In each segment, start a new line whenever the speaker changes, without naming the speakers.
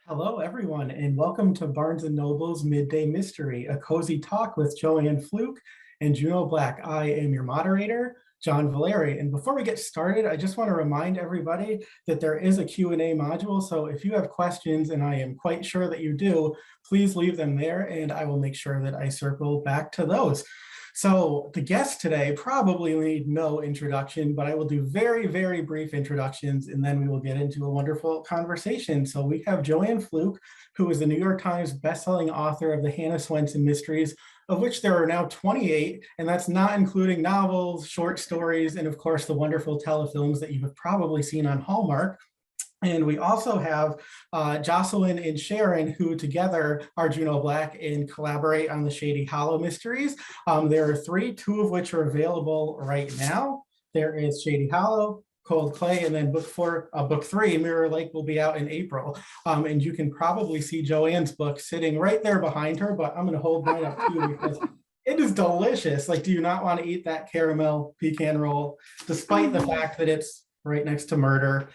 Hello, everyone, and welcome to Barnes & Noble's Midday Mystery, a cozy talk with Joanne Fluke and Juneau Black. I am your moderator, John Valeri. And before we get started, I just want to remind everybody that there is a Q&A module. So if you have questions, and I am quite sure that you do, please leave them there, and I will make sure that I circle back to those. So the guests today probably need no introduction, but I will do very, very brief introductions, and then we will get into a wonderful conversation. So we have Joanne Fluke, who is the New York Times bestselling author of the Hannah Swensen mysteries, of which there are now 28, and that's not including novels, short stories, and of course the wonderful telefilms that you have probably seen on Hallmark. And we also have Jocelyn and Sharon, who together are Juneau Black and collaborate on the Shady Hollow mysteries. There are three, two of which are available right now. There is Shady Hollow, Cold Clay, and then book three, Mirror Lake, will be out in April. And you can probably see Joanne's book sitting right there behind her, but I'm going to hold mine up too because it is delicious. Like, do you not want to eat that caramel pecan roll, despite the fact that it's right next to murder?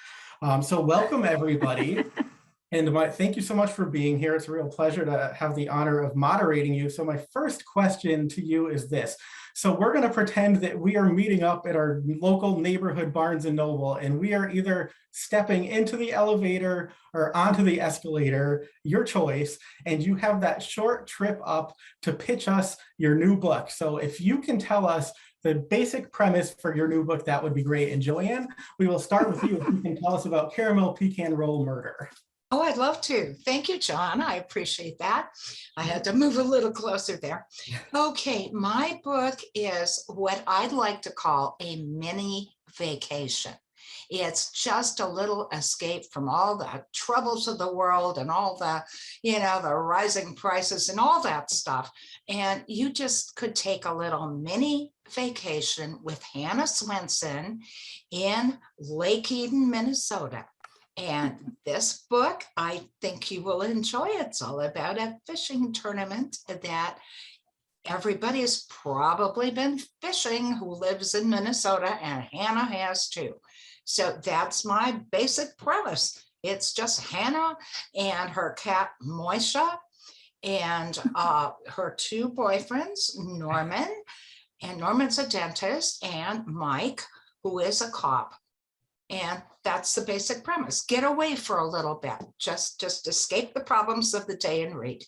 So welcome, everybody. And thank you so much for being here. It's a real pleasure to have the honor of moderating you. So my first question to you is this. So we're going to pretend that we are meeting up at our local neighborhood Barnes & Noble, and we are either stepping into the elevator or onto the escalator, your choice, and you have that short trip up to pitch us your new book. So if you can tell us the basic premise for your new book, that would be great. And Joanne, we will start with you if you can tell us about Caramel Pecan Roll Murder.
Oh, I'd love to. Thank you, John. I appreciate that. I had to move a little closer there. Okay, my book is what I'd like to call a mini vacation. It's just a little escape from all the troubles of the world and all the, the rising prices and all that stuff. And you just could take a little mini vacation with Hannah Swensen in Lake Eden, Minnesota. And this book, I think you will enjoy. It's all about a fishing tournament that everybody has probably been fishing who lives in Minnesota, and Hannah has too. So that's my basic premise. It's just Hannah and her cat Moisha and her two boyfriends, Norman, and Norman's a dentist, and Mike, who is a cop. And that's the basic premise. Get away for a little bit. Just escape the problems of the day and read.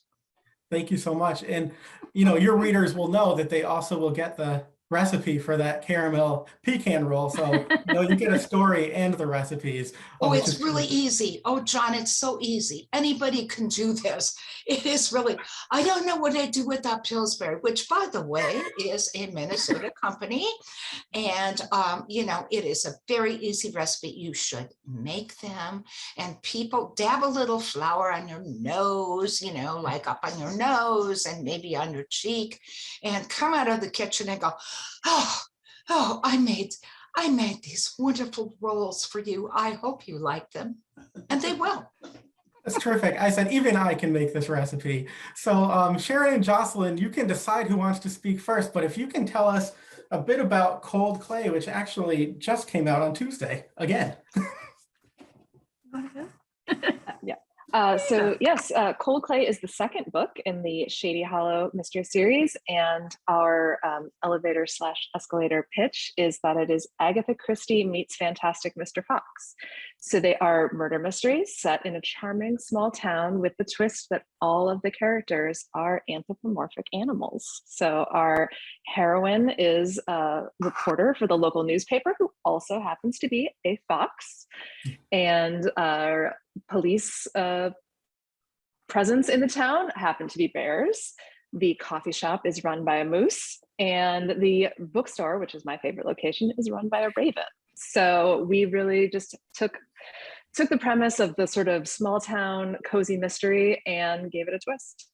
Thank you so much. And, your readers will know that they also will get the recipe for that caramel pecan roll. So, you get a story and the recipes.
Oh, it's really easy. Oh, John, it's so easy. Anybody can do this. It is really, I don't know what I do without Pillsbury, which, by the way, is a Minnesota company. And, it is a very easy recipe. You should make them. And people dab a little flour on your nose, like up on your nose and maybe on your cheek, and come out of the kitchen and go, oh, I made these wonderful rolls for you. I hope you like them. And they will.
That's terrific. I said, even I can make this recipe. So Sharon and Jocelyn, you can decide who wants to speak first, but if you can tell us a bit about Cold Clay, which actually just came out on Tuesday again.
So yes, Cold Clay is the second book in the Shady Hollow mystery series, and our elevator/escalator pitch is that it is Agatha Christie meets Fantastic Mr. Fox. So they are murder mysteries set in a charming small town with the twist that all of the characters are anthropomorphic animals. So our heroine is a reporter for the local newspaper who also happens to be a fox, and our police presence in the town happen to be bears. The coffee shop is run by a moose, and the bookstore, which is my favorite location, is run by a raven. So we really just took the premise of the sort of small town cozy mystery and gave it a twist.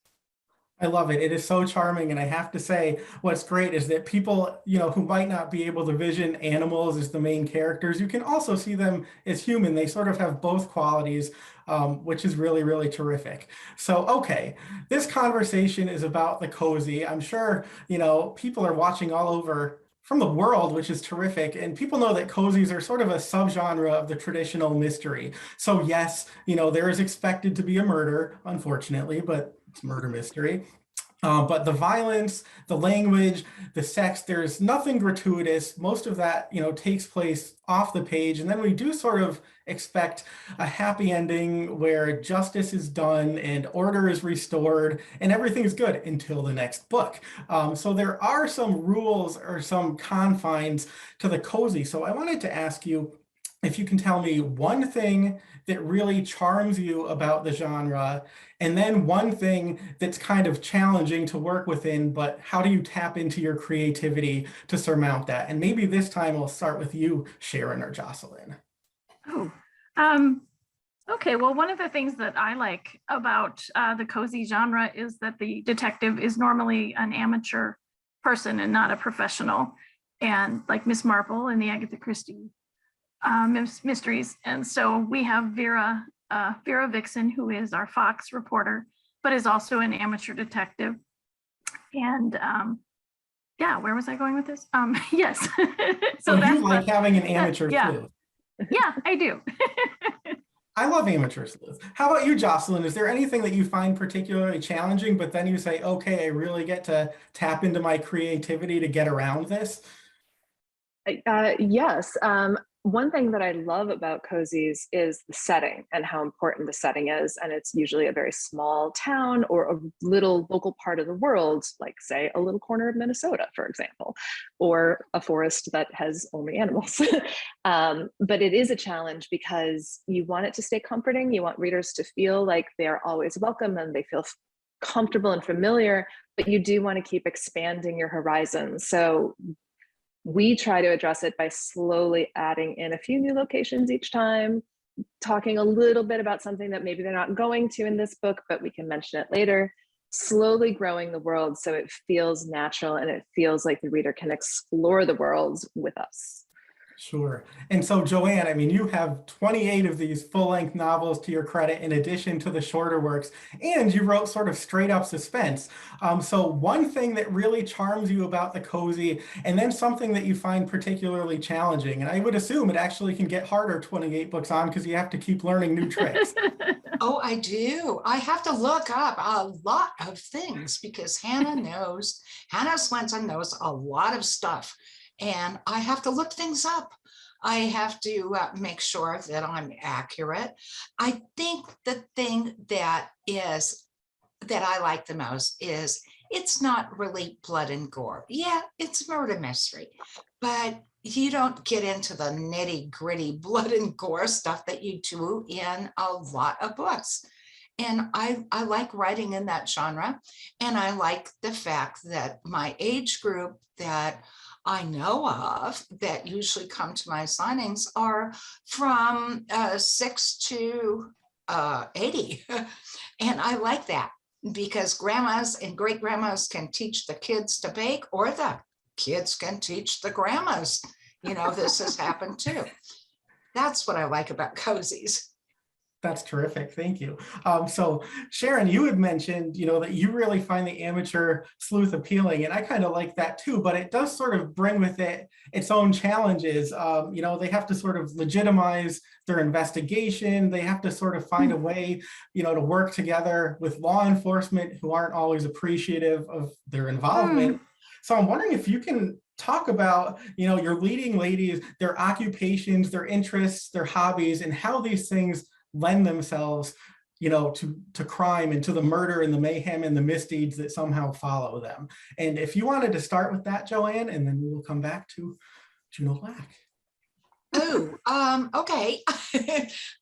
I love it. It is so charming. And I have to say, what's great is that people, who might not be able to vision animals as the main characters, you can also see them as human. They sort of have both qualities, which is really, really terrific. So, okay, this conversation is about the cozy. I'm sure, people are watching all over from the world, which is terrific. And people know that cozies are sort of a subgenre of the traditional mystery. So yes, there is expected to be a murder, unfortunately, but it's murder mystery. But the violence, the language, the sex, there's nothing gratuitous. Most of that, takes place off the page. And then we do sort of expect a happy ending where justice is done and order is restored and everything is good until the next book. So there are some rules or some confines to the cozy. So I wanted to ask you if you can tell me one thing that really charms you about the genre, and then one thing that's kind of challenging to work within, but how do you tap into your creativity to surmount that? And maybe this time we'll start with you, Sharon or Jocelyn.
Oh, okay. Well, one of the things that I like about the cozy genre is that the detective is normally an amateur person and not a professional, and like Miss Marple in the Agatha Christie mysteries. And so we have Vera Vixen, who is our Fox reporter, but is also an amateur detective. And yeah, where was I going with this? Yes.
So you like having an amateur sleuth.
Yeah, I do.
I love amateur sleuth. How about you, Jocelyn? Is there anything that you find particularly challenging, but then you say, okay, I really get to tap into my creativity to get around this?
Yes. One thing that I love about cozies is the setting and how important the setting is. And it's usually a very small town or a little local part of the world, like say a little corner of Minnesota, for example, or a forest that has only animals. But it is a challenge because you want it to stay comforting. You want readers to feel like they're always welcome and they feel comfortable and familiar, but you do want to keep expanding your horizons. So we try to address it by slowly adding in a few new locations each time, talking a little bit about something that maybe they're not going to in this book, but we can mention it later, slowly growing the world so it feels natural and it feels like the reader can explore the world with us.
Sure. And so, Joanne, I mean, you have 28 of these full-length novels to your credit, in addition to the shorter works, and you wrote sort of straight up suspense. So one thing that really charms you about the cozy, and then something that you find particularly challenging, and I would assume it actually can get harder 28 books on because you have to keep learning new tricks.
Oh, I do. I have to look up a lot of things because Hannah Swenson knows a lot of stuff. And I have to look things up. I have to make sure that I'm accurate. I think the thing that I like the most is it's not really blood and gore. Yeah, it's murder mystery, but you don't get into the nitty gritty blood and gore stuff that you do in a lot of books. And I like writing in that genre. And I like the fact that my age group that I know of that usually come to my signings are from 6 to 80. And I like that because grandmas and great grandmas can teach the kids to bake, or the kids can teach the grandmas. This has happened too. That's what I like about cozies.
That's terrific. Thank you. So Sharon, you had mentioned, that you really find the amateur sleuth appealing, and I kind of like that too, but it does sort of bring with it its own challenges. They have to sort of legitimize their investigation. They have to sort of find a way, to work together with law enforcement who aren't always appreciative of their involvement. So I'm wondering if you can talk about, your leading ladies, their occupations, their interests, their hobbies, and how these things lend themselves, to crime and to the murder and the mayhem and the misdeeds that somehow follow them. And if you wanted to start with that, Joanne, and then we will come back to Juneau Black.
Oh, okay.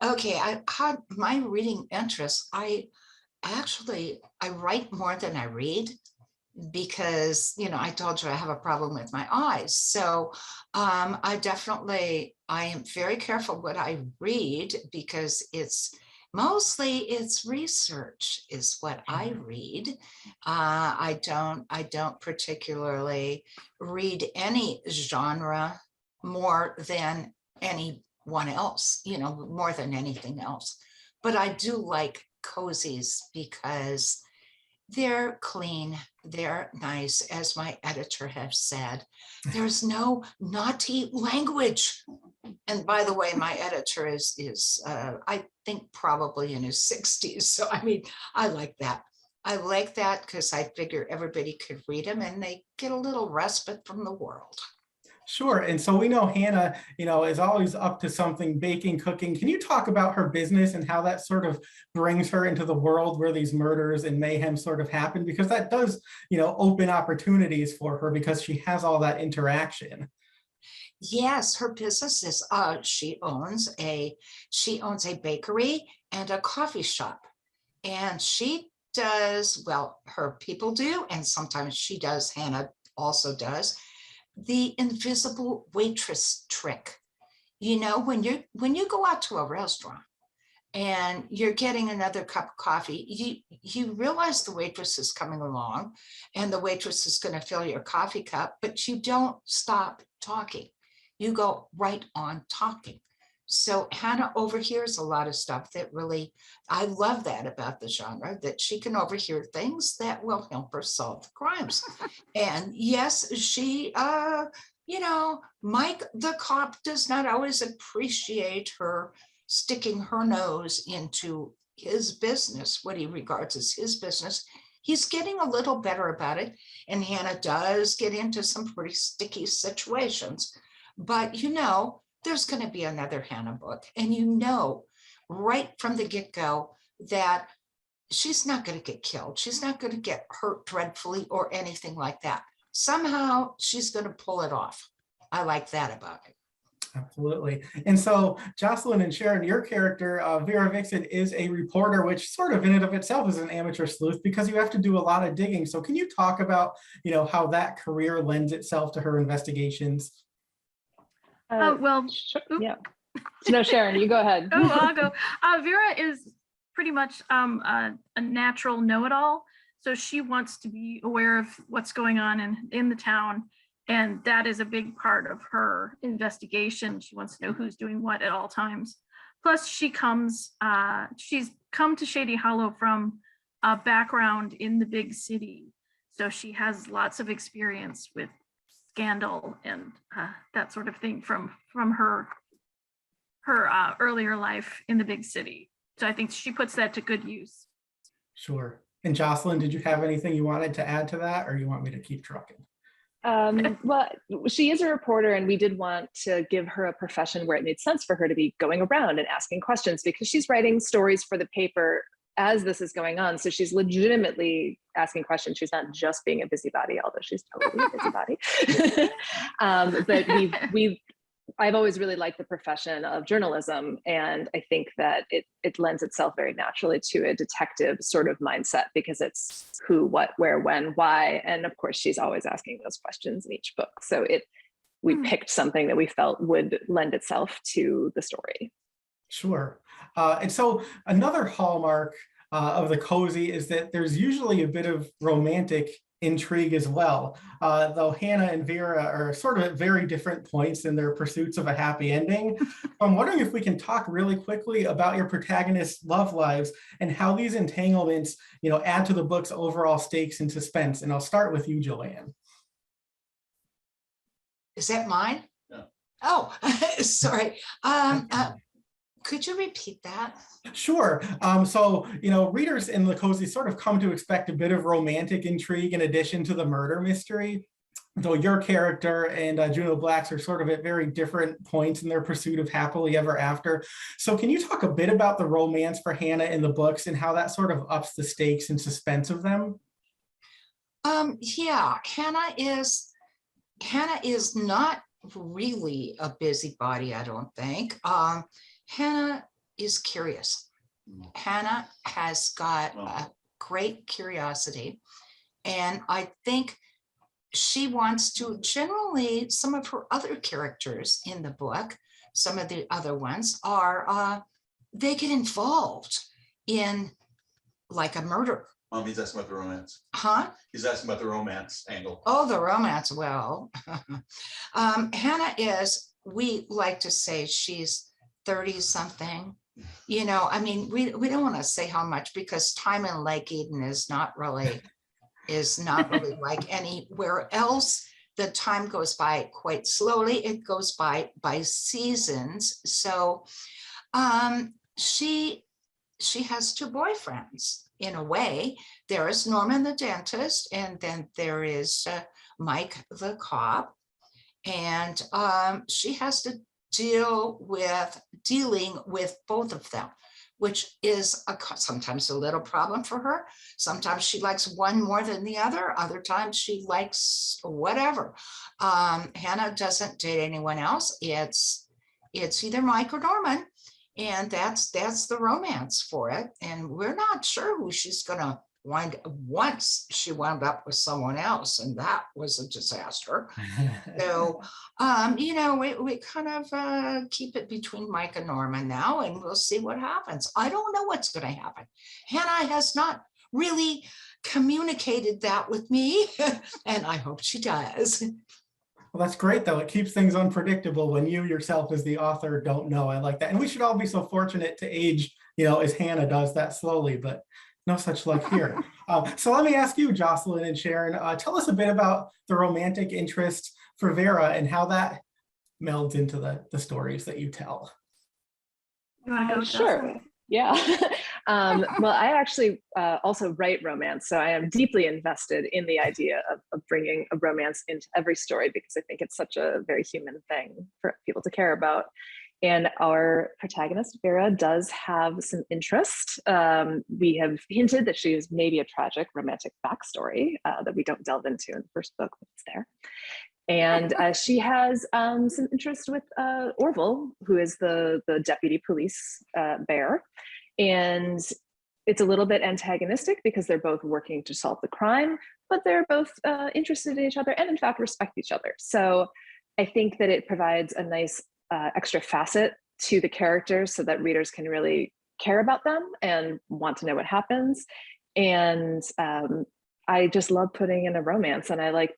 Okay, I had my reading interests. I write more than I read because, I told you I have a problem with my eyes. So I am very careful what I read because it's research is what I read. I don't particularly read any genre more than anyone else, more than anything else. But I do like cozies because They're clean, they're nice, as my editor has said. There's no naughty language. And by the way, my editor is I think probably in his 60s. So I mean, I like that. I like that because I figure everybody could read them and they get a little respite from the world.
Sure. And so we know Hannah, is always up to something, baking, cooking. Can you talk about her business and how that sort of brings her into the world where these murders and mayhem sort of happen? Because that does, open opportunities for her because she has all that interaction.
Yes, her business is she owns a bakery and a coffee shop. And she does, well, her people do, and sometimes she does, Hannah also does, the invisible waitress trick. When you go out to a restaurant and you're getting another cup of coffee, you realize the waitress is coming along and the waitress is going to fill your coffee cup, but you don't stop talking. You go right on talking. So Hannah overhears a lot of stuff that really, I love that about the genre, that she can overhear things that will help her solve the crimes. And yes, she, Mike, the cop, does not always appreciate her sticking her nose into his business, what he regards as his business. He's getting a little better about it. And Hannah does get into some pretty sticky situations. But there's going to be another Hannah book. And right from the get-go that she's not going to get killed. She's not going to get hurt dreadfully or anything like that. Somehow she's going to pull it off. I like that about it.
Absolutely. And so Jocelyn and Sharon, your character, Vera Vixen, is a reporter, which sort of in and of itself is an amateur sleuth because you have to do a lot of digging. So can you talk about, how that career lends itself to her investigations?
Yeah. No, Sharon, you go ahead.
Oh, I'll go. Vera is pretty much a natural know-it-all. So she wants to be aware of what's going on in the town. And that is a big part of her investigation. She wants to know who's doing what at all times. Plus she's come to Shady Hollow from a background in the big city. So she has lots of experience with scandal and that sort of thing from her earlier life in the big city. So I think she puts that to good use.
Sure. And Jocelyn, did you have anything you wanted to add to that, or you want me to keep trucking?
Well, she is a reporter, and we did want to give her a profession where it made sense for her to be going around and asking questions, because she's writing stories for the paper as this is going on. So she's legitimately asking questions. She's not just being a busybody, although she's totally a busybody. But I've always really liked the profession of journalism. And I think that it lends itself very naturally to a detective sort of mindset, because it's who, what, where, when, why. And of course, she's always asking those questions in each book. So we picked something that we felt would lend itself to the story.
Sure. And so another hallmark of the cozy is that there's usually a bit of romantic intrigue as well, though Hannah and Vera are sort of at very different points in their pursuits of a happy ending. I'm wondering if we can talk really quickly about your protagonists' love lives and how these entanglements, add to the book's overall stakes and suspense. And I'll start with you, Joanne.
Is that mine?
Yeah.
Oh, sorry. Could you repeat that?
Sure. So, readers in the cozy sort of come to expect a bit of romantic intrigue in addition to the murder mystery. Though your character and Juneau Black's are sort of at very different points in their pursuit of happily ever after. So can you talk a bit about the romance for Hannah in the books and how that sort of ups the stakes and suspense of them?
Yeah, Hannah is not really a busybody, I don't think. Hannah is curious. Hannah has got a great curiosity, and I think she wants to, generally, some of her other characters in the book, some of the other ones are, they get involved in like a murder.
He's asking about the romance.
Huh?
He's asking about the romance angle.
Oh, the romance. Well, Hannah is, we like to say she's 30 something, You know, I mean, we don't want to say how much because time in Lake Eden is not really like anywhere else. The time goes by quite slowly. It goes by seasons. So she has two boyfriends in a way. There is Norman the dentist, and then there is Mike the cop. And she has to dealing with both of them, which is sometimes a little problem for her. Sometimes she likes one more than the other. Other times she likes whatever. Hannah doesn't date anyone else. It's either Mike or Norman, and that's the romance for it. And we're not sure who she's gonna once she wound up with someone else, and that was a disaster. So you know, we kind of keep it between Mike and Norman now, and we'll see what happens. I don't know what's going to happen. Hannah has not really communicated that with me, and I hope she does.
Well, that's great, though. It keeps things unpredictable when you yourself as the author don't know. I like that. And we should all be so fortunate to age, you know, as Hannah does that slowly, but no such luck here. So let me ask you, Jocelyn and Sharon, tell us a bit about the romantic interest for Vera and how that melds into the stories that you tell.
You want to go?
Sure.
Jocelyn?
Yeah. Well, I actually also write romance, so I am deeply invested in the idea of bringing a romance into every story because I think it's such a very human thing for people to care about. And our protagonist, Vera, does have some interest. We have hinted that she is maybe a tragic romantic backstory that we don't delve into in the first book, but it's there. And she has some interest with Orville, who is the deputy police bear. And it's a little bit antagonistic because they're both working to solve the crime, but they're both interested in each other and in fact respect each other. So I think that it provides a nice extra facet to the characters so that readers can really care about them and want to know what happens. And I just love putting in a romance, and I like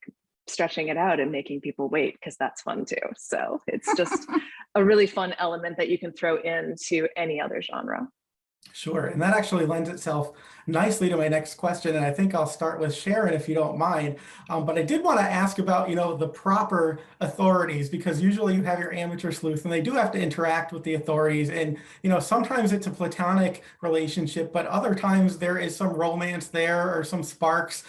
stretching it out and making people wait because that's fun too. So it's just a really fun element that you can throw into any other genre.
Sure, and that actually lends itself nicely to my next question, and I think I'll start with Sharon if you don't mind. But I did want to ask about, you know, the proper authorities, because usually you have your amateur sleuth and they do have to interact with the authorities, and you know, sometimes it's a platonic relationship, but other times there is some romance there or some sparks,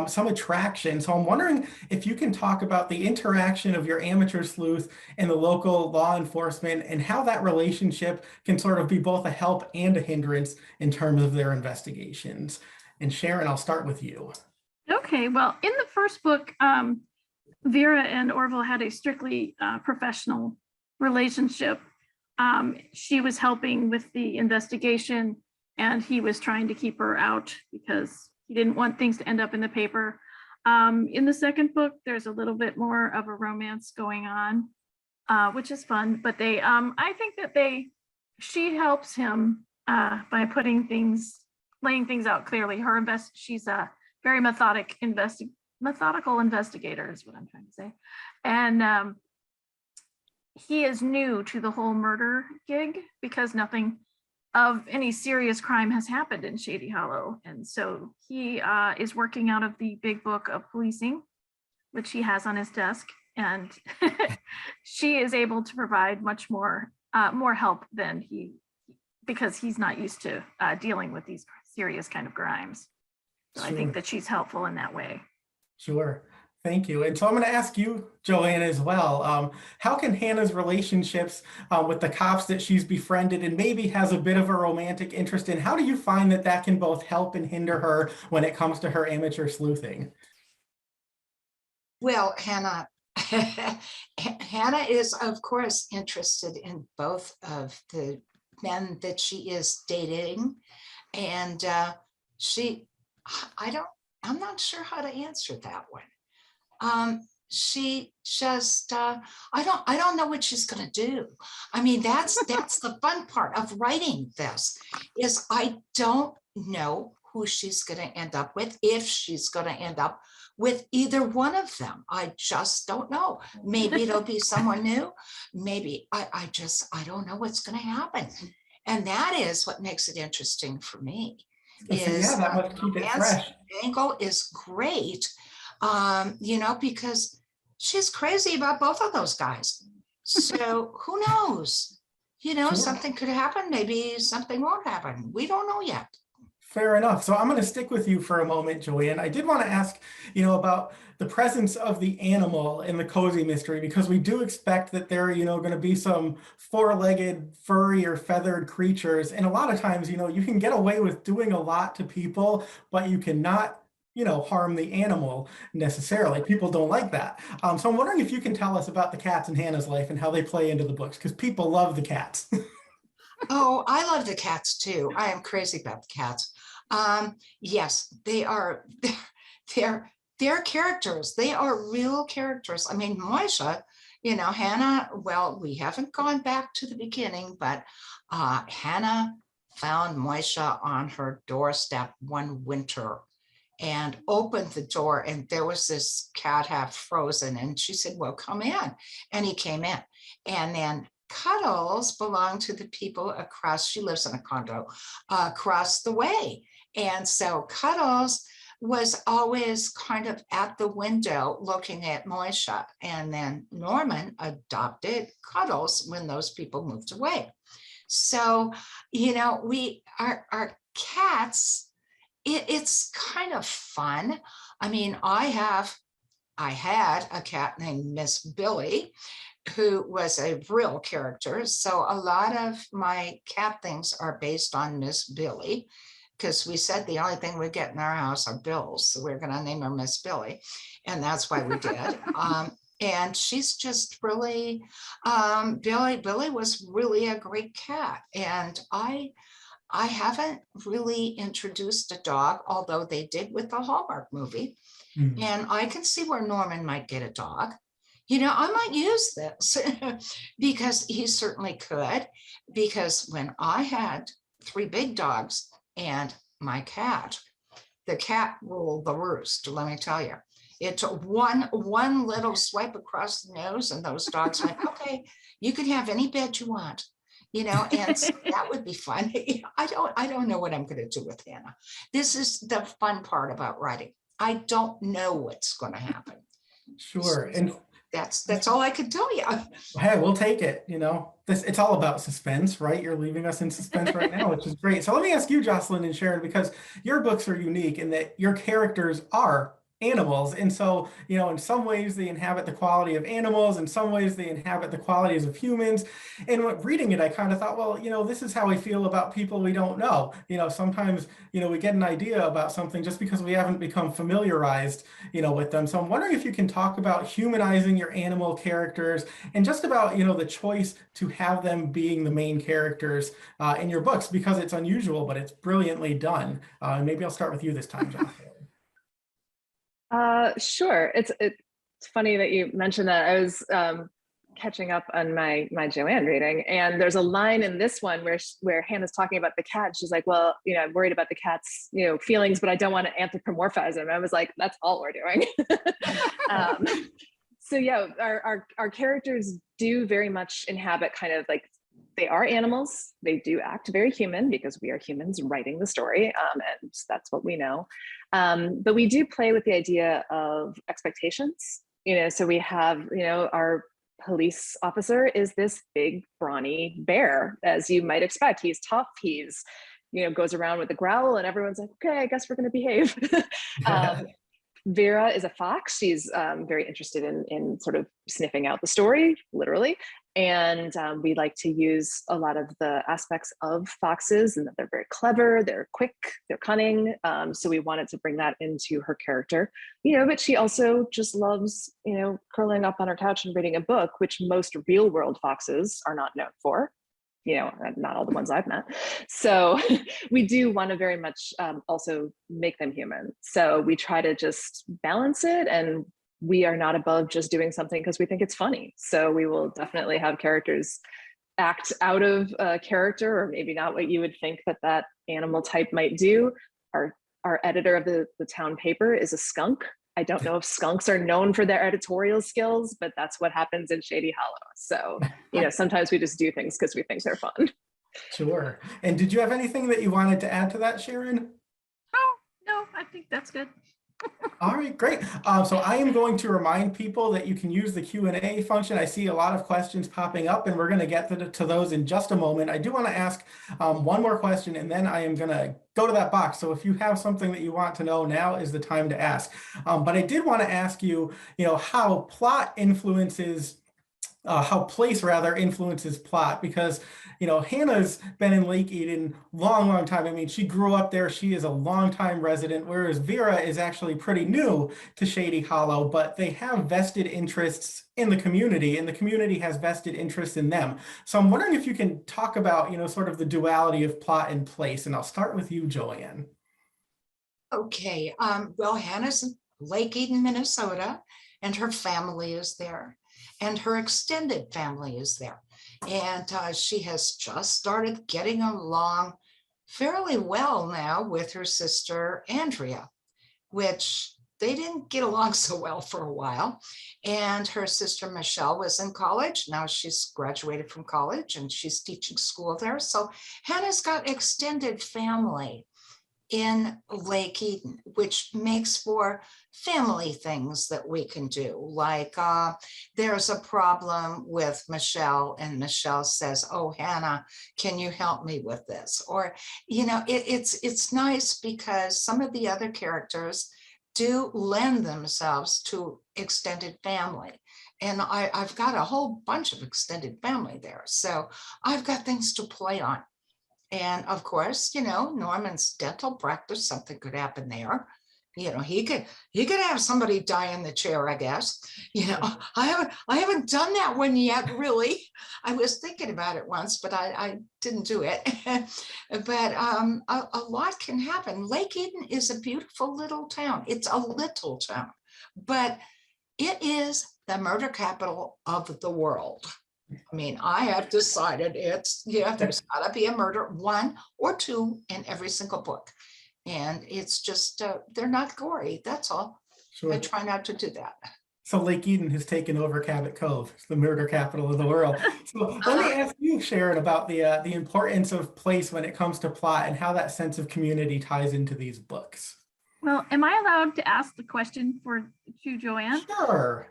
some attraction. So I'm wondering if you can talk about the interaction of your amateur sleuth and the local law enforcement and how that relationship can sort of be both a help and a hindrance in terms of their investigations. And Sharon, I'll start with you.
Okay, well, in the first book, Vera and Orville had a strictly professional relationship. She was helping with the investigation, and he was trying to keep her out because he didn't want things to end up in the paper. In the second book, there's a little bit more of a romance going on, which is fun. But they, I think that she helps him by laying things out clearly. She's a very methodical investigator is what I'm trying to say. And he is new to the whole murder gig because nothing of any serious crime has happened in Shady Hollow. And so he is working out of the big book of policing, which he has on his desk. And she is able to provide much more help than because he's not used to dealing with these serious kind of crimes. So
Sure.
I think that she's helpful in that way.
Sure. Thank you. And so I'm going to ask you, Joanne, as well. How can Hannah's relationships with the cops that she's befriended and maybe has a bit of a romantic interest in, how do you find that can both help and hinder her when it comes to her amateur sleuthing?
Well, Hannah is, of course, interested in both of the men that she is dating. And I'm not sure how to answer that one. She just, I don't know what she's going to do. I mean, that's the fun part of writing this is I don't know who she's going to end up with, if she's going to end up with either one of them. I just don't know. Maybe it'll be someone new. Maybe I don't know what's going to happen. And that is what makes it interesting for me.
So yeah, that must keep it fresh.
Angle is great, you know, because she's crazy about both of those guys. So who knows? You know,
Sure.
something could happen. Maybe something won't happen. We don't know yet.
Fair enough. So I'm going to stick with you for a moment, Joanne. I did want to ask, about the presence of the animal in the cozy mystery, because we do expect that there are, going to be some four-legged, furry or feathered creatures. And a lot of times, you can get away with doing a lot to people, but you cannot, harm the animal necessarily. People don't like that. So I'm wondering if you can tell us about the cats in Hannah's life and how they play into the books, because people love the cats.
Oh, I love the cats too. I am crazy about the cats. Yes, they are, they're characters. They are real characters. I mean, Moisha, Hannah, well, we haven't gone back to the beginning, but Hannah found Moisha on her doorstep one winter and opened the door, and there was this cat half frozen, and she said, well, come in. And he came in. And then Cuddles belonged to the people across, she lives in a condo across the way. And so Cuddles was always kind of at the window looking at Moisha. And then Norman adopted Cuddles when those people moved away. So, our cats, it's kind of fun. I mean, I had a cat named Miss Billy, who was a real character. So a lot of my cat things are based on Miss Billy, because we said the only thing we get in our house are bills. So we're going to name her Miss Billy. And that's why we did. And she's just really, Billy was really a great cat. And I haven't really introduced a dog, although they did with the Hallmark movie. Mm. And I can see where Norman might get a dog. I might use this because he certainly could, because when I had 3 big dogs and my cat, the cat ruled the roost, let me tell you. It took one little swipe across the nose and those dogs went, okay, you can have any bed you want. And so that would be fun. I don't know what I'm going to do with Hannah. This is the fun part about writing. I don't know what's going to happen.
Sure. And
that's all I could tell you.
Hey, we'll take it. It's all about suspense, right? You're leaving us in suspense right now, which is great. So let me ask you, Jocelyn and Sharon, because your books are unique in that your characters are animals. And so, in some ways they inhabit the quality of animals, in some ways they inhabit the qualities of humans. And when reading it, I kind of thought, well, this is how we feel about people we don't know. Sometimes, we get an idea about something just because we haven't become familiarized, with them. So I'm wondering if you can talk about humanizing your animal characters and just about, the choice to have them being the main characters in your books, because it's unusual, but it's brilliantly done. Maybe I'll start with you this time, Jocelyn.
Sure. It's funny that you mentioned that. I was catching up on my Joanne reading, and there's a line in this one where Hannah's talking about the cat. She's like, well, I'm worried about the cat's feelings, but I don't want to anthropomorphize him. I was like, that's all we're doing. So yeah, our characters do very much inhabit kind of like, they are animals. They do act very human because we are humans writing the story, and that's what we know. But we do play with the idea of expectations. So we have, our police officer is this big, brawny bear, as you might expect. He's tough. He's, goes around with a growl, and everyone's like, okay, I guess we're going to behave. Vera is a fox. She's very interested in sort of sniffing out the story, literally. And we like to use a lot of the aspects of foxes, and that they're very clever, they're quick, they're cunning. So we wanted to bring that into her character, but she also just loves, curling up on her couch and reading a book, which most real world foxes are not known for. Not all the ones I've met. So we do want to very much also make them human. So we try to just balance it, and we are not above just doing something because we think it's funny. So we will definitely have characters act out of character, or maybe not what you would think that animal type might do. Our editor of the town paper is a skunk. I don't know if skunks are known for their editorial skills, but that's what happens in Shady Hollow. So, sometimes we just do things because we think they're fun.
Sure. And did you have anything that you wanted to add to that, Sharon?
Oh, no, I think that's good.
All right, great. So I am going to remind people that you can use the Q&A function. I see a lot of questions popping up, and we're going to get to those in just a moment. I do want to ask one more question, and then I am going to go to that box. So if you have something that you want to know, now is the time to ask. But I did want to ask you, how plot influences how place rather influences plot, because Hannah's been in Lake Eden long time. I mean, she grew up there, she is a longtime resident, whereas Vera is actually pretty new to Shady Hollow, but they have vested interests in the community, and the community has vested interests in them. So I'm wondering if you can talk about sort of the duality of plot and place, and I'll start with you, Joanne.
Okay, well, Hannah's in Lake Eden, Minnesota, and her family is there, and her extended family is there. And she has just started getting along fairly well now with her sister, Andrea, which they didn't get along so well for a while. And her sister, Michelle, was in college. Now she's graduated from college and she's teaching school there. So Hannah's got extended family in Lake Eden, which makes for family things that we can do. Like there's a problem with Michelle and Michelle says, oh, Hannah, can you help me with this? Or, it's nice because some of the other characters do lend themselves to extended family. And I've got a whole bunch of extended family there. So I've got things to play on. And of course, Norman's dental practice, something could happen there. He could have somebody die in the chair, I guess. I haven't done that one yet, really. I was thinking about it once, but I didn't do it. But a lot can happen. Lake Eden is a beautiful little town. It's a little town, but it is the murder capital of the world. I mean, I have decided there's got to be a murder, one or two in every single book. And it's just, they're not gory. That's all.
Sure.
I try not to do that.
So Lake Eden has taken over Cabot Cove, the murder capital of the world. So let me ask you, Sharon, about the importance of place when it comes to plot and how that sense of community ties into these books.
Well, am I allowed to ask the question for you, Joanne?
Sure.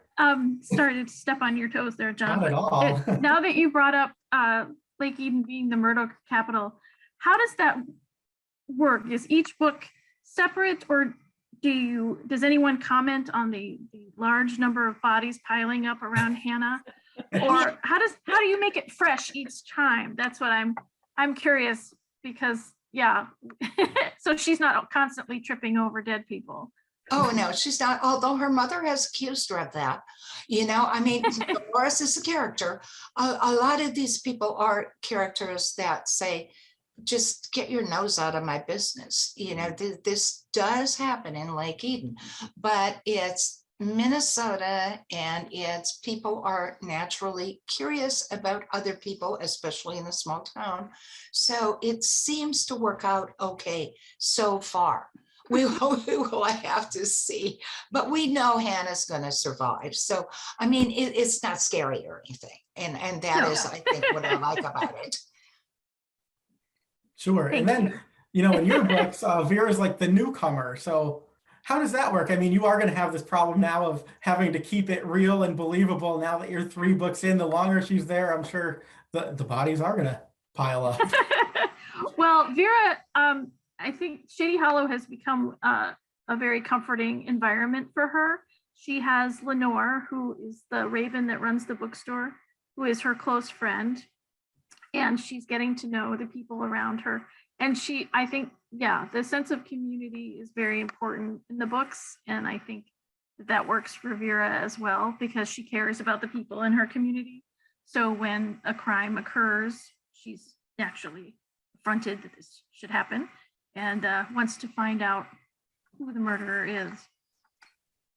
Started to step on your toes there, John.
Not at all.
Now that you brought up Lake Eden being the murder capital, how does that work? Is each book separate, or does anyone comment on the large number of bodies piling up around Hannah? Or how do you make it fresh each time? That's what I'm curious, because yeah. So she's not constantly tripping over dead people.
Oh, no, she's not, although her mother has accused her of that. I mean, Dolores is a character. A lot of these people are characters that say, just get your nose out of my business. This does happen in Lake Eden, but it's Minnesota, and it's people are naturally curious about other people, especially in a small town. So it seems to work out okay so far. We will have to see, but we know Hannah's going to survive. So, I mean, it's not scary or anything. And that is, I think, what I like about it.
Sure. And then, in your books, Vera's like the newcomer. So how does that work? I mean, you are going to have this problem now of having to keep it real and believable. Now that you're 3 books in, the longer she's there, I'm sure the bodies are going to pile up.
Well, Vera, I think Shady Hollow has become a very comforting environment for her. She has Lenore, who is the raven that runs the bookstore, who is her close friend. And she's getting to know the people around her. And I think, the sense of community is very important in the books. And I think that works for Vera as well, because she cares about the people in her community. So when a crime occurs, she's naturally affronted that this should happen, and wants to find out who the murderer is.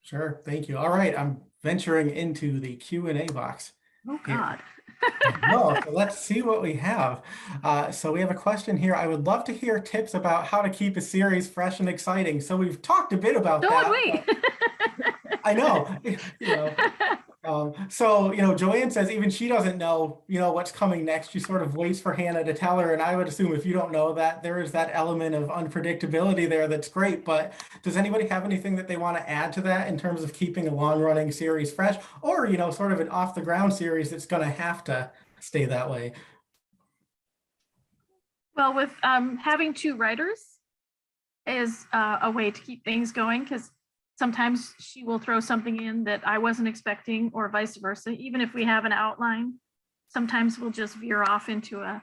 Sure, thank you. All right, I'm venturing into the Q&A box.
Oh, God.
No, so let's see what we have. So we have a question here. I would love to hear tips about how to keep a series fresh and exciting. So we've talked a bit about
So
that.
would we.
I know, So, Joanne says even she doesn't know, what's coming next. She sort of waits for Hannah to tell her. And I would assume if you don't know that, there is that element of unpredictability there that's great. But does anybody have anything that they want to add to that in terms of keeping a long-running series fresh, or, sort of an off-the-ground series that's going to have to stay that way?
Well, with having two writers is a way to keep things going, because sometimes she will throw something in that I wasn't expecting, or vice versa. Even if we have an outline, sometimes we'll just veer off into on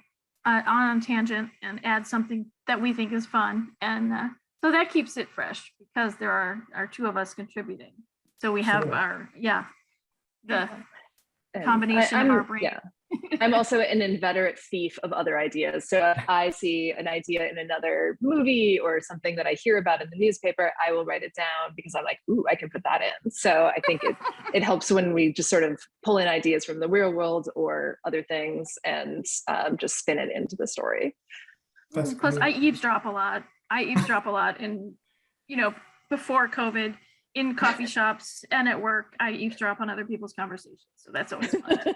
a tangent and add something that we think is fun. And so that keeps it fresh, because there are two of us contributing. So we have the combination of our brain.
Yeah. I'm also an inveterate thief of other ideas. So if I see an idea in another movie or something that I hear about in the newspaper, I will write it down, because I'm like, ooh, I can put that in. So I think it helps when we just sort of pull in ideas from the real world or other things and just spin it into the story.
Plus, I eavesdrop a lot. And, before COVID, in coffee shops and at work, I eavesdrop on other people's conversations. So that's always fun.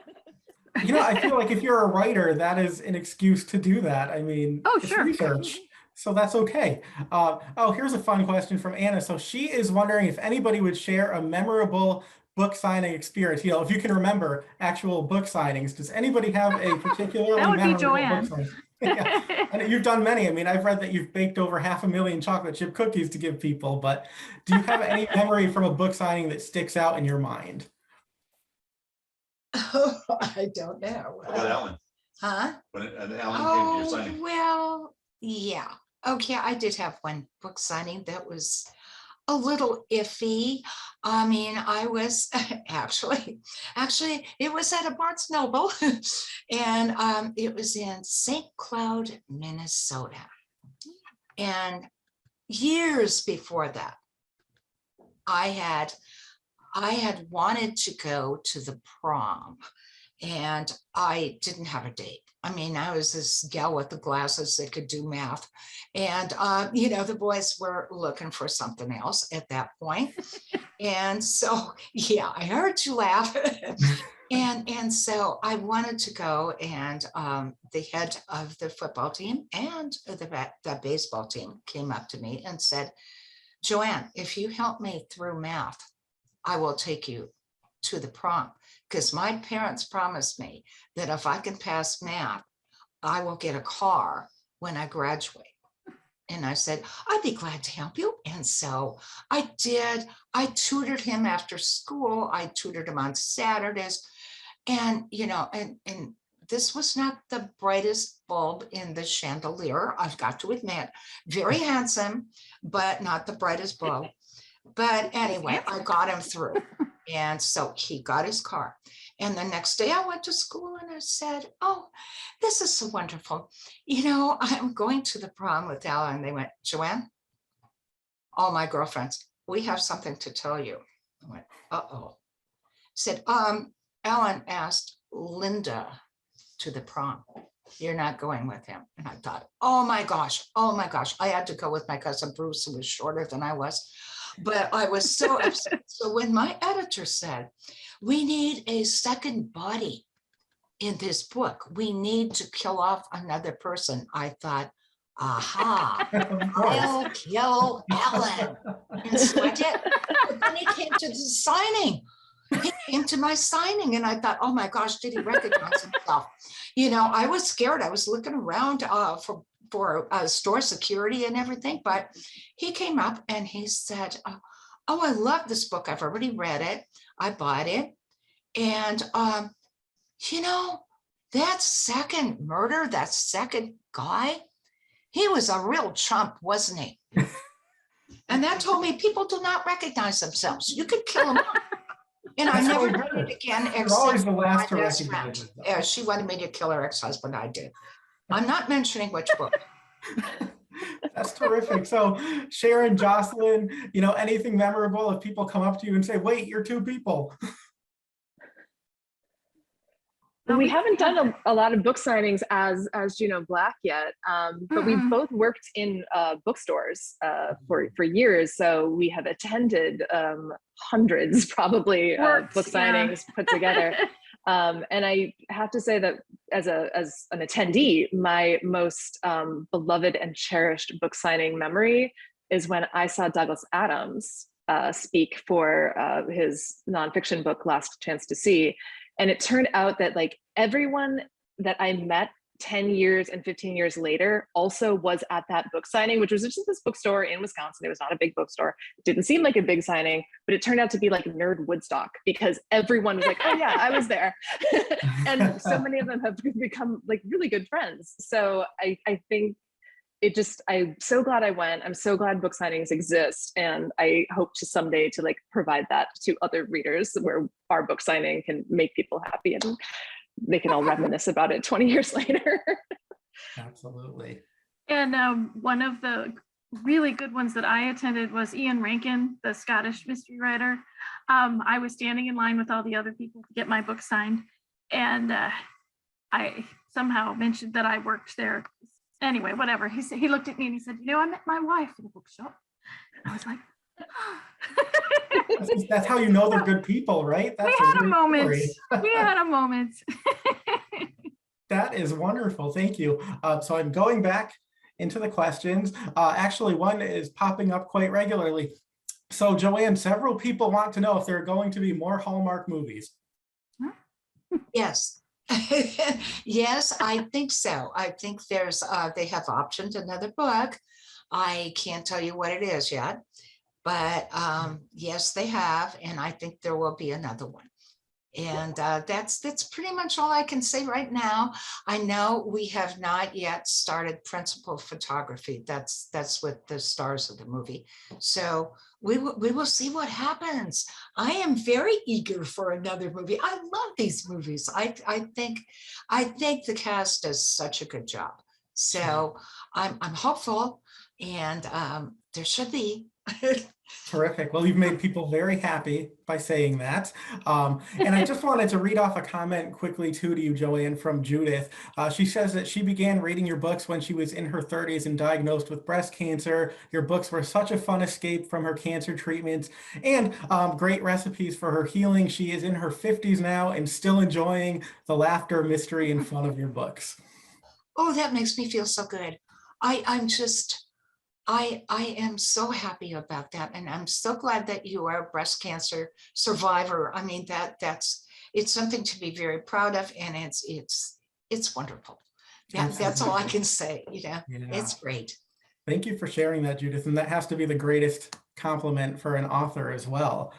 I feel like if you're a writer, that is an excuse to do that. I mean,
Oh,
it's
sure.
research, so that's okay. Here's a fun question from Anna. So she is wondering if anybody would share a memorable book signing experience. If you can remember actual book signings, does anybody have a particularly
That would be
memorable
Joanne.
book signing? Yeah. And you've done many. I mean, I've read that you've baked over 500,000 chocolate chip cookies to give people, but do you have any memory from a book signing that sticks out in your mind?
Oh, I don't know.
How about Alan?
Huh?
When Alan came to your signing.
Well, yeah. Okay, I did have one book signing that was a little iffy. I mean, I was actually, it was at a Barnes Noble, and it was in St. Cloud, Minnesota. And years before that, I had wanted to go to the prom, and I didn't have a date. I mean, I was this gal with the glasses that could do math. And, the boys were looking for something else at that point. And so, yeah, I heard you laugh. and so I wanted to go, and the head of the football team and the baseball team came up to me and said, Joanne, if you help me through math, I will take you to the prom, because my parents promised me that if I can pass math, I will get a car when I graduate. And I said, I'd be glad to help you. And so I did. I tutored him after school. I tutored him on Saturdays. And, and this was not the brightest bulb in the chandelier, I've got to admit. Very handsome, but not the brightest bulb. But anyway, I got him through. And so he got his car. And the next day I went to school and I said, oh, this is so wonderful. I'm going to the prom with Alan. And they went, Joanne, all my girlfriends, we have something to tell you. I went, uh-oh. Said, Alan asked Linda to the prom. You're not going with him. And I thought, oh my gosh. I had to go with my cousin Bruce, who was shorter than I was. But I was so upset. So when my editor said, we need a second body in this book, we need to kill off another person, I thought, aha, I'll kill Alan. And so I did. But then he came to the signing. He came to my signing, and I thought, oh my gosh, did he recognize himself? I was scared. I was looking around for store security and everything, but he came up and he said, oh, I love this book. I've already read it. I bought it. And, that second murder, that second guy, he was a real chump, wasn't he? And that told me people do not recognize themselves. You could kill them all. And I never did it again.
You're always the last to recognize it.
Yeah, she wanted me to kill her ex-husband. I did. I'm not mentioning which book.
That's terrific. So Sharon, Jocelyn, anything memorable if people come up to you and say, wait, you're two people?
We haven't done a lot of book signings as Juneau Black yet, but we've both worked in bookstores for years. So we have attended hundreds, probably, book signings put together. And I have to say that as an attendee, my most beloved and cherished book signing memory is when I saw Douglas Adams speak for his nonfiction book, Last Chance to See. And it turned out that like everyone that I met 10 years and 15 years later also was at that book signing, which was just this bookstore in Wisconsin. It was not a big bookstore. It didn't seem like a big signing, but it turned out to be like nerd Woodstock because everyone was like, oh yeah, I was there. And so many of them have become like really good friends. So I think I'm so glad I went. I'm so glad book signings exist. And I hope to someday to like provide that to other readers where our book signing can make people happy and they can all reminisce about it 20 years later.
Absolutely.
And one of the really good ones that I attended was Ian Rankin, the Scottish mystery writer. I was standing in line with all the other people to get my book signed. And I somehow mentioned that I worked there. Anyway, whatever. He looked at me and he said, I met my wife in a bookshop. And I was like,
That's how you know they're good people, right?
We had a moment.
That is wonderful. Thank you. So I'm going back into the questions. Actually, one is popping up quite regularly. So Joanne, several people want to know if there are going to be more Hallmark movies.
Yes. Yes, I think so. I think they have optioned another book. I can't tell you what it is yet, but yes, they have. And I think there will be another one. And that's pretty much all I can say right now. I know we have not yet started principal photography. That's with the stars of the movie. So we will see what happens. I am very eager for another movie. I love these movies. I think the cast does such a good job. So I'm hopeful, and there should be.
Terrific. Well, you've made people very happy by saying that. And I just wanted to read off a comment quickly too to you, Joanne, from Judith. She says that she began reading your books when she was in her 30s and diagnosed with breast cancer. Your books were such a fun escape from her cancer treatments and great recipes for her healing. She is in her 50s now and still enjoying the laughter, mystery, and fun of your books.
Oh, that makes me feel so good. I am so happy about that. And I'm so glad that you are a breast cancer survivor. I mean, it's something to be very proud of, and it's wonderful. That's all I can say. It's great.
Thank you for sharing that, Judith. And that has to be the greatest compliment for an author as well.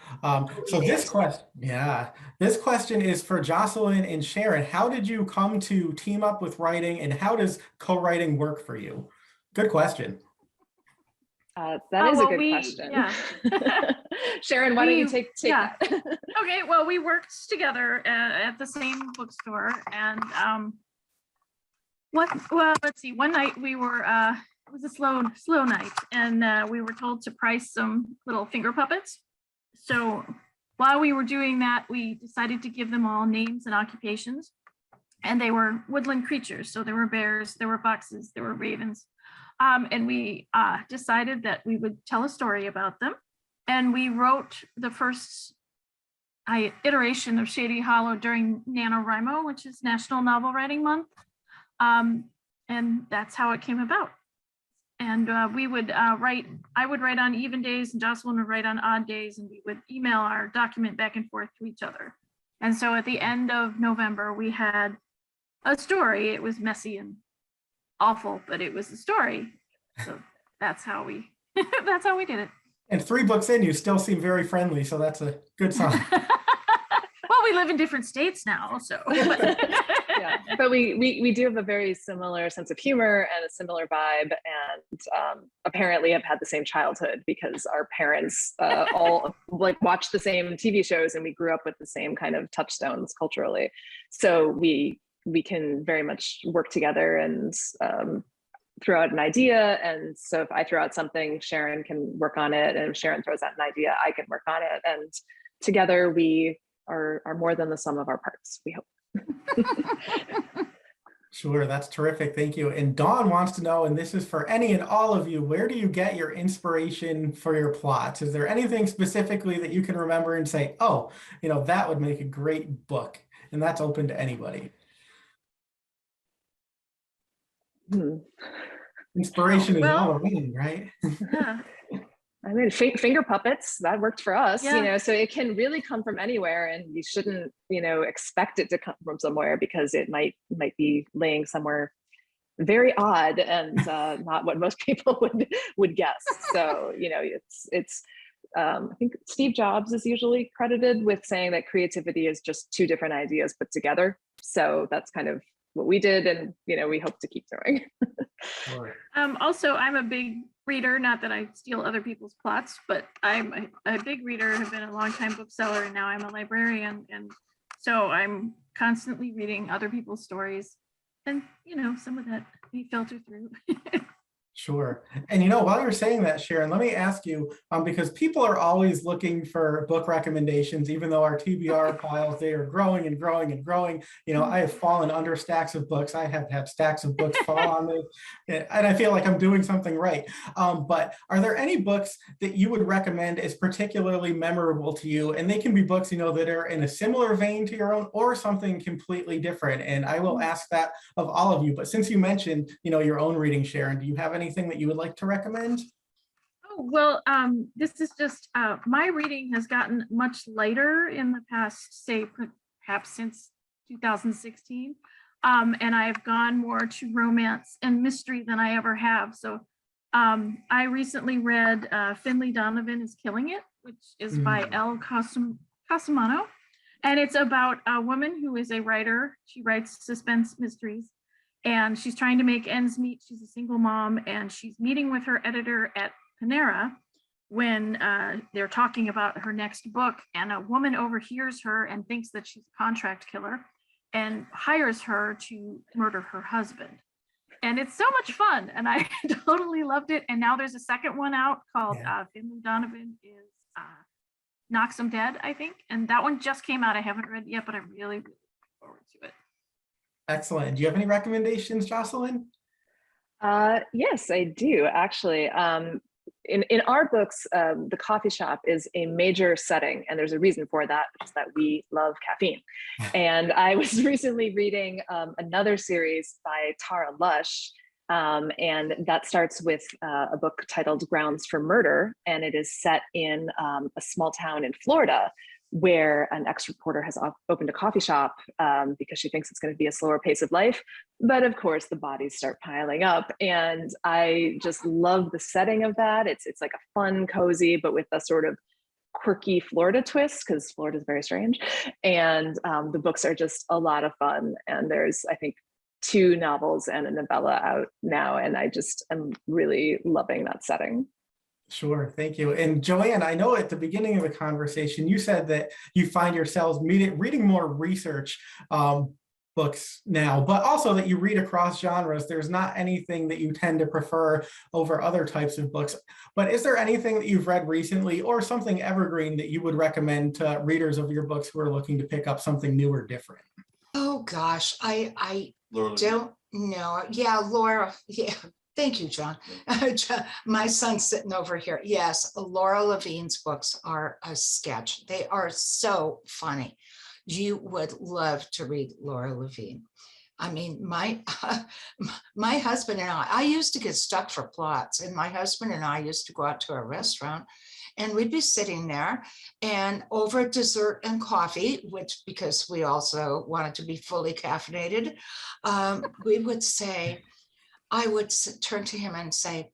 So this question is for Jocelyn and Sharon. How did you come to team up with writing, and how does co-writing work for you? Good question.
That is a good question. Yeah. Sharon, why don't you take that?
Okay, well, we worked together at the same bookstore, and let's see, one night we were, it was a slow night, and we were told to price some little finger puppets. So while we were doing that, we decided to give them all names and occupations, and they were woodland creatures. So there were bears, there were foxes, there were ravens. And we decided that we would tell a story about them. And we wrote the first iteration of Shady Hollow during NaNoWriMo, which is National Novel Writing Month. And that's how it came about. And we would I would write on even days, and Jocelyn would write on odd days, and we would email our document back and forth to each other. And so at the end of November, we had a story. It was messy and awful, but it was a story. So that's how we did it.
And 3 books in, you still seem very friendly, so that's a good sign.
Well, we live in different states now, so.
Yeah, but we do have a very similar sense of humor and a similar vibe, and apparently have had the same childhood because our parents all like watched the same TV shows, and we grew up with the same kind of touchstones culturally. So we can very much work together and throw out an idea. And so if I throw out something, Sharon can work on it. And if Sharon throws out an idea, I can work on it. And together we are more than the sum of our parts, we hope.
Sure, that's terrific. Thank you. And Dawn wants to know, and this is for any and all of you, where do you get your inspiration for your plots? Is there anything specifically that you can remember and say, oh, that would make a great book? And that's open to anybody. Inspiration is all around, right?
Yeah. I mean, finger puppets, that worked for us, so it can really come from anywhere, and you shouldn't, expect it to come from somewhere, because it might be laying somewhere very odd and not what most people would guess. So, it's I think Steve Jobs is usually credited with saying that creativity is just two different ideas put together. So that's kind of what we did, and we hope to keep doing.
Also, I'm a big reader, not that I steal other people's plots, but I'm a big reader, have been a longtime bookseller, and now I'm a librarian, and so I'm constantly reading other people's stories, and some of that may filter through.
Sure. And while you're saying that, Sharon, let me ask you, because people are always looking for book recommendations, even though our TBR piles, they are growing and growing and growing. I have fallen under stacks of books. I have had stacks of books fall on me, and I feel like I'm doing something right. But are there any books that you would recommend as particularly memorable to you? And they can be books, that are in a similar vein to your own, or something completely different. And I will ask that of all of you. But since you mentioned, your own reading, Sharon, do you have anything that you would like to recommend?
Oh, well, this is just, my reading has gotten much lighter in the past, say, perhaps since 2016. And I've gone more to romance and mystery than I ever have. So I recently read Finley Donovan is Killing It, which is by Elle Cosimano. And it's about a woman who is a writer. She writes suspense mysteries, and she's trying to make ends meet. She's a single mom, and she's meeting with her editor at Panera when they're talking about her next book, and a woman overhears her and thinks that she's a contract killer and hires her to murder her husband. And it's so much fun, and I totally loved it. And now there's a second one out called Finley Donovan is Knocks 'Em Dead, I think. And that one just came out. I haven't read it yet, but I'm really, really looking forward to it.
Excellent. Do you have any recommendations, Jocelyn?
Yes, I do, actually. In our books, the coffee shop is a major setting, and there's a reason for that, which is that we love caffeine. And I was recently reading another series by Tara Lush, and that starts with a book titled Grounds for Murder, and it is set in a small town in Florida, where an ex-reporter has opened a coffee shop because she thinks it's going to be a slower pace of life. But of course, the bodies start piling up. And I just love the setting of that. It's like a fun, cozy, but with a sort of quirky Florida twist, because Florida is very strange. And the books are just a lot of fun. And there's, I think, 2 novels and a novella out now. And I just am really loving that setting.
Sure, thank you. And Joanne, I know at the beginning of the conversation, you said that you find yourselves reading more research books now, but also that you read across genres. There's not anything that you tend to prefer over other types of books. But is there anything that you've read recently or something evergreen that you would recommend to readers of your books who are looking to pick up something new or different?
Oh gosh, I don't know. Yeah, Laura. Yeah. Thank you, John. My son's sitting over here. Yes, Laura Levine's books are a sketch. They are so funny. You would love to read Laura Levine. I mean, my husband and I used to get stuck for plots, and my husband and I used to go out to a restaurant, and we'd be sitting there, and over dessert and coffee, which because we also wanted to be fully caffeinated, we would say, I would turn to him and say,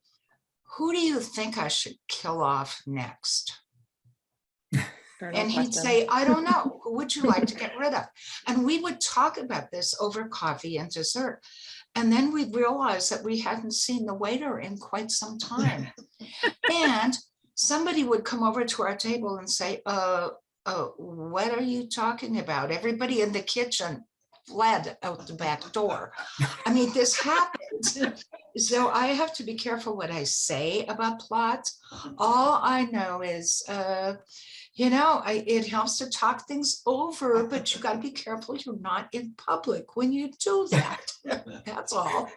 who do you think I should kill off next? And he'd say, I don't know. Who would you like to get rid of? And we would talk about this over coffee and dessert. And then we'd realize that we hadn't seen the waiter in quite some time. And somebody would come over to our table and say, what are you talking about? Everybody in the kitchen fled out the back door. I mean, this happened. So I have to be careful what I say about plots. All I know is, it helps to talk things over, but you got to be careful you're not in public when you do that. That's all.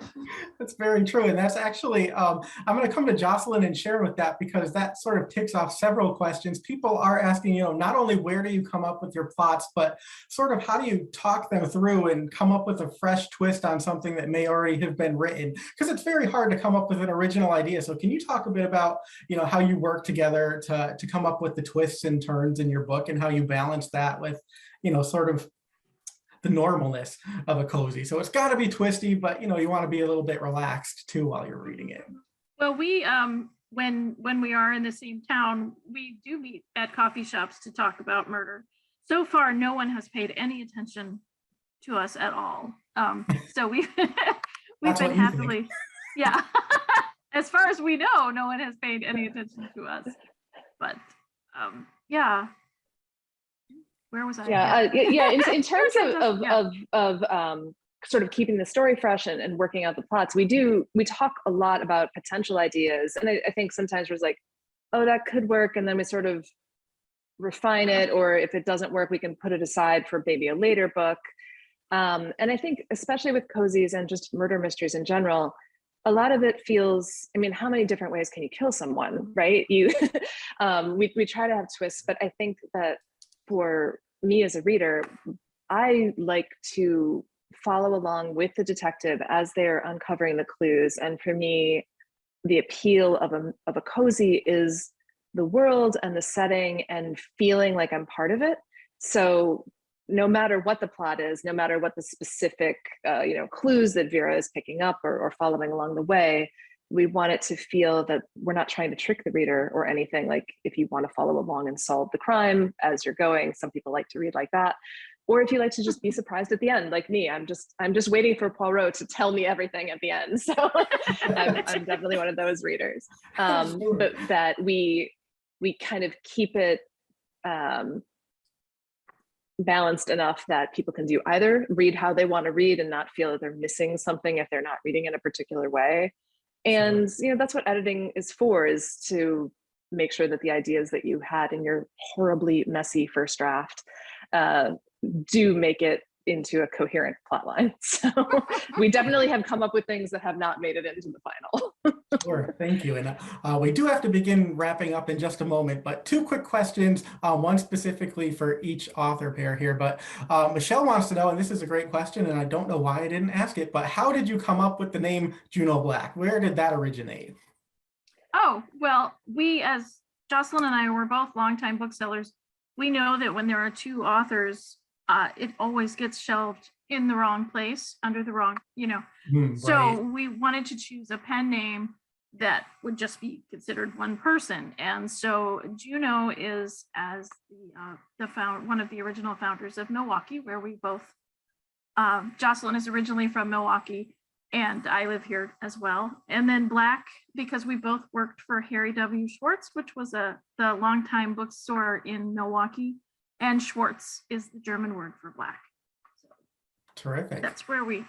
That's very true. And that's actually, I'm going to come to Jocelyn and share with that, because that sort of ticks off several questions. People are asking, not only where do you come up with your plots, but sort of how do you talk them through and come up with a fresh twist on something that may already have been written? Because it's very hard to come up with an original idea. So can you talk a bit about, how you work together to come up with the twists and turns in your book, and how you balance that with, sort of the normalness of a cozy? So it's got to be twisty, but you want to be a little bit relaxed too while you're reading it.
Well, we when we are in the same town, we do meet at coffee shops to talk about murder. So far, no one has paid any attention to us at all. So we've been happily, yeah. As far as we know, no one has paid any attention to us. But yeah. Where was I?
Yeah. In terms of sort of keeping the story fresh and working out the plots, we talk a lot about potential ideas, and I think sometimes we're like, oh, that could work, and then we sort of refine it, or if it doesn't work, we can put it aside for maybe a later book. And I think especially with cozies and just murder mysteries in general, a lot of it feels, how many different ways can you kill someone, right? We try to have twists, but I think that for me as a reader, I like to follow along with the detective as they're uncovering the clues. And for me, the appeal of a cozy is the world and the setting and feeling like I'm part of it. So no matter what the plot is, no matter what the specific clues that Vera is picking up or following along the way, we want it to feel that we're not trying to trick the reader or anything. Like if you want to follow along and solve the crime as you're going, some people like to read like that. Or if you like to just be surprised at the end, like me, I'm just waiting for Poirot to tell me everything at the end. So I'm definitely one of those readers. But that we kind of keep it balanced enough that people can do either read how they want to read and not feel that they're missing something if they're not reading in a particular way. And that's what editing is for, is to make sure that the ideas that you had in your horribly messy first draft do make it into a coherent plot line. So we definitely have come up with things that have not made it into the final.
Sure, thank you. And we do have to begin wrapping up in just a moment, but two quick questions, one specifically for each author pair here. But Michelle wants to know, and this is a great question, and I don't know why I didn't ask it, but how did you come up with the name Juneau Black? Where did that originate?
Oh, well, we, as Jocelyn and I were both longtime booksellers, we know that when there are two authors, it always gets shelved in the wrong place, under the wrong, So
right.
we wanted to choose a pen name that would just be considered one person. And so Juneau is as one of the original founders of Milwaukee, where we both, Jocelyn is originally from Milwaukee, and I live here as well. And then Black, because we both worked for Harry W. Schwartz, which was the longtime bookstore in Milwaukee. And Schwartz is the German word for black. So
terrific.
That's where we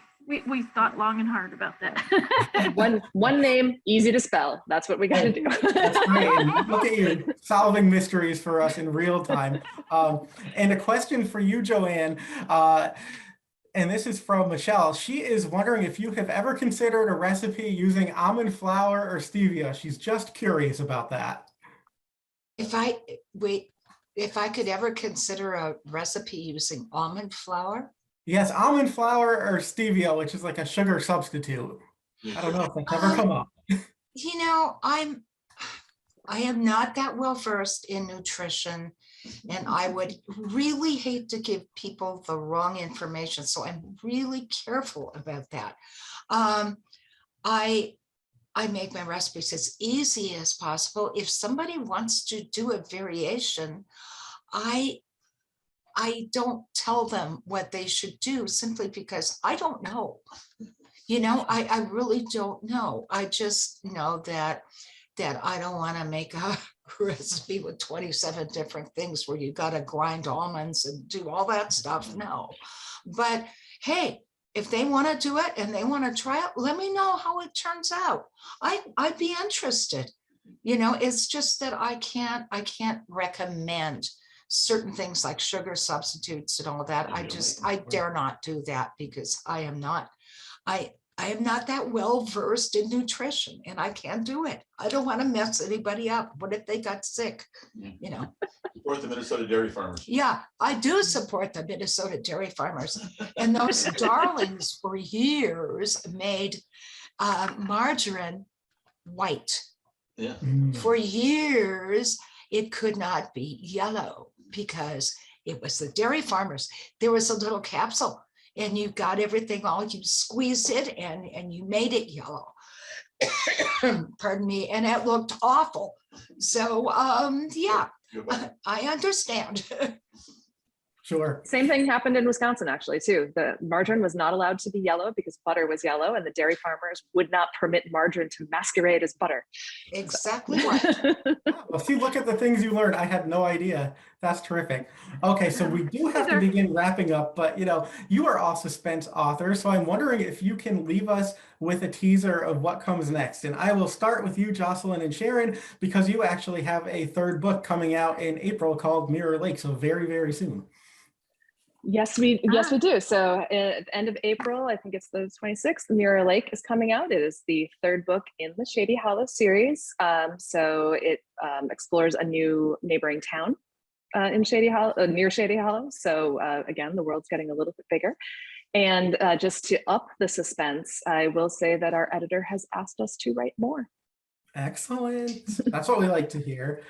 thought long and hard about that.
one name, easy to spell. That's what we got to do.
That's great. And look at you solving mysteries for us in real time. And a question for you, Joanne. And this is from Michelle. She is wondering if you have ever considered a recipe using almond flour or stevia. She's just curious about that.
If I could ever consider a recipe using almond flour?
Yes, almond flour or stevia, which is like a sugar substitute. I don't know if that's ever come up.
I am not that well versed in nutrition, and I would really hate to give people the wrong information. So I'm really careful about that. I make my recipes as easy as possible. If somebody wants to do a variation, I don't tell them what they should do simply because I don't know. I really don't know. I just know that I don't want to make a recipe with 27 different things where you got to grind almonds and do all that stuff. No, but hey, if they want to do it and they want to try it, let me know how it turns out. I'd be interested. You know, it's just that I can't recommend certain things like sugar substitutes and all that. I dare not do that because I am not that well versed in nutrition, and I can't do it. I don't want to mess anybody up. What if they got sick? You know.
Support the Minnesota dairy farmers.
Yeah, I do support the Minnesota dairy farmers, and those darlings for years made margarine white.
Yeah.
For years, it could not be yellow because it was the dairy farmers. There was a little capsule and you got everything all, you squeezed it and you made it yellow. Pardon me. And it looked awful. So yeah, I understand.
Sure.
Same thing happened in Wisconsin, actually, too. The margarine was not allowed to be yellow because butter was yellow, and the dairy farmers would not permit margarine to masquerade as butter.
Exactly right.
Well, see, look at the things you learned. I had no idea. That's terrific. Okay, so we do have to begin wrapping up, but you know, you are all suspense authors, so I'm wondering if you can leave us with a teaser of what comes next. And I will start with you, Jocelyn and Sharon, because you actually have a third book coming out in April called Mirror Lake, so very, very soon.
Yes, we do. So at the end of April, I think it's the 26th, Mirror Lake is coming out. It is the third book in the Shady Hollow series. So it explores a new neighboring town in Shady Hollow, near Shady Hollow. So again, the world's getting a little bit bigger. And just to up the suspense, I will say that our editor has asked us to write more.
Excellent. That's what we like to hear.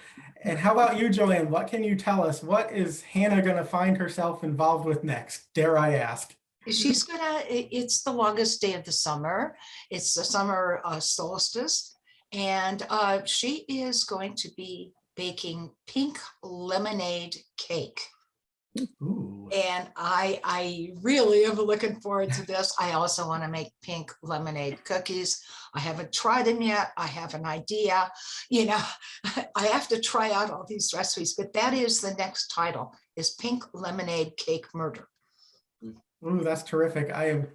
And how about you, Joanne? What can you tell us? What is Hannah going to find herself involved with next? Dare I ask?
She's it's the longest day of the summer. It's the summer solstice. And she is going to be baking pink lemonade cake.
Ooh.
And I really am looking forward to this. I also want to make pink lemonade cookies. I haven't tried them yet. I have an idea. You know, I have to try out all these recipes, but that is the next title, is Pink Lemonade Cake Murder.
Ooh, that's terrific. I am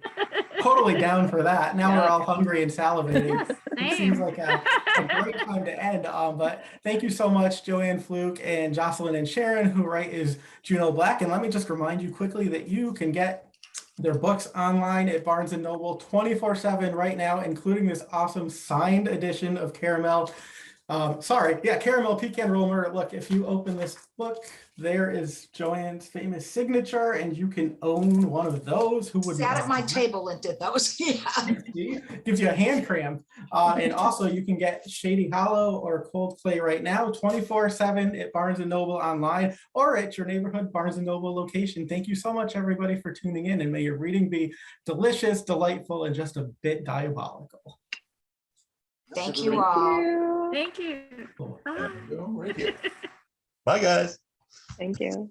totally down for that. Now we're all hungry and salivating. It seems like a great time to end. But thank you so much, Joanne Fluke and Jocelyn and Sharon, who write is Juneau Black. And let me just remind you quickly that you can get their books online at Barnes & Noble 24/7 right now, including this awesome signed edition of Caramel. Caramel Pecan Roll Murder. Look, if you open this book, there is Joanne's famous signature, and you can own one of those. Who would
sat at my table and did those? Yeah.
Gives you a hand cramp. And also you can get Shady Hollow or Cold Clay right now, 24/7 at Barnes & Noble online or at your neighborhood Barnes & Noble location. Thank you so much, everybody, for tuning in, and may your reading be delicious, delightful, and just a bit diabolical.
Thank you all.
Thank you.
Cool.
Bye.
Bye, guys.
Thank you.